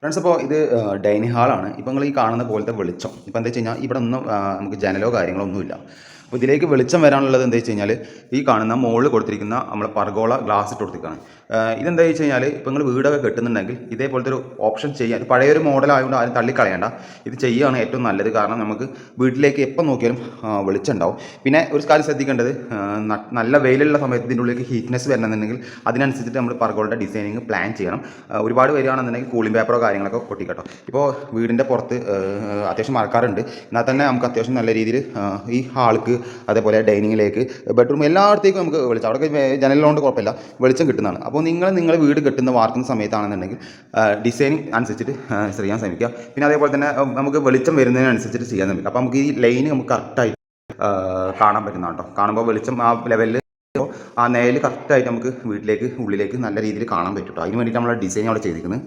Friends, അപ്പോൾ ഇത് dining ഹാളാണ്. ഇപ്പോൾ നിങ്ങൾ ഈ കാണുന്ന പോലത്തെ വെളിച്ചം ഇപ്പോൾ എന്താ വെച്ച് കഴിഞ്ഞാൽ ഇവിടെ ഒന്നും നമുക്ക് ജനലോ കാര്യങ്ങളോ ഒന്നുമില്ല. അപ്പോൾ ഇതിലേക്ക് വെളിച്ചം വരാനുള്ളത് എന്താ വെച്ച് കഴിഞ്ഞാൽ ഈ കാണുന്ന മുകളിൽ കൊടുത്തിരിക്കുന്ന നമ്മൾ പർഗോള ഗ്ലാസ് ഇട്ട് കൊടുത്തിരിക്കുകയാണ്. ഇതെന്താ വെച്ച് കഴിഞ്ഞാൽ ഇപ്പോൾ നിങ്ങൾ വീടൊക്കെ കെട്ടുന്നുണ്ടെങ്കിൽ ഇതേപോലത്തെ ഒരു ഓപ്ഷൻ ചെയ്യാൻ, പഴയൊരു മോഡലായതുകൊണ്ട് ആരും തള്ളിക്കളയണ്ട, ഇത് ചെയ്യുകയാണ് ഏറ്റവും നല്ലത്. കാരണം നമുക്ക് വീട്ടിലേക്ക് എപ്പോൾ നോക്കിയാലും വെളിച്ചം ഉണ്ടാവും. പിന്നെ ഒരു കാര്യം ശ്രദ്ധിക്കേണ്ടത്, നല്ല വെയിലുള്ള സമയത്ത് ഇതിൻ്റെ ഉള്ളിലേക്ക് ഹീറ്റ്നെസ് വരണമെന്നുണ്ടെങ്കിൽ അതിനനുസരിച്ചിട്ട് നമ്മൾ പർഗോളുടെ ഡിസൈനിങ് പ്ലാൻ ചെയ്യണം. ഒരുപാട് വരികയാണെന്നുണ്ടെങ്കിൽ കൂളിംഗ് പേപ്പറോ കാര്യങ്ങളൊക്കെ പൊട്ടിക്കട്ടോ. ഇപ്പോൾ വീടിൻ്റെ പുറത്ത് അത്യാവശ്യം മഴക്കാറുണ്ട്, എന്നാൽ തന്നെ നമുക്ക് അത്യാവശ്യം നല്ല രീതിയിൽ ഈ ഹാൾക്ക്, അതേപോലെ ഡൈനിങ്ങിലേക്ക്, ബെഡ്റൂം എല്ലായിടത്തേക്കും നമുക്ക് വെളിച്ചം, അവിടെ ജനലുകൊണ്ട് കുഴപ്പമില്ല, വെളിച്ചം കിട്ടുന്നതാണ്. അപ്പോൾ നിങ്ങൾ വീട് കെട്ടുന്ന വാർക്കുന്ന സമയത്താണെന്നുണ്ടെങ്കിൽ ഡിസൈനിങ് അനുസരിച്ചിട്ട് ചെയ്യാൻ ശ്രമിക്കുക. പിന്നെ അതേപോലെ തന്നെ നമുക്ക് വെളിച്ചം വരുന്നതിനനുസരിച്ചിട്ട് ചെയ്യാൻ ശ്രമിക്കുക. അപ്പോൾ നമുക്ക് ഈ ലൈന് നമുക്ക് കറക്റ്റായിട്ട് കാണാൻ പറ്റുന്നതാണ് കേട്ടോ. കാണുമ്പോൾ വെളിച്ചം ആ ലെവലിൽ, ആ നേരിൽ കറക്റ്റായിട്ട് നമുക്ക് വീട്ടിലേക്ക് ഉള്ളിലേക്ക് നല്ല രീതിയിൽ കാണാൻ പറ്റും കേട്ടോ. അതിന് വേണ്ടിയിട്ട് നമ്മൾ ഡിസൈൻ അവിടെ ചെയ്തിരിക്കുന്നത്.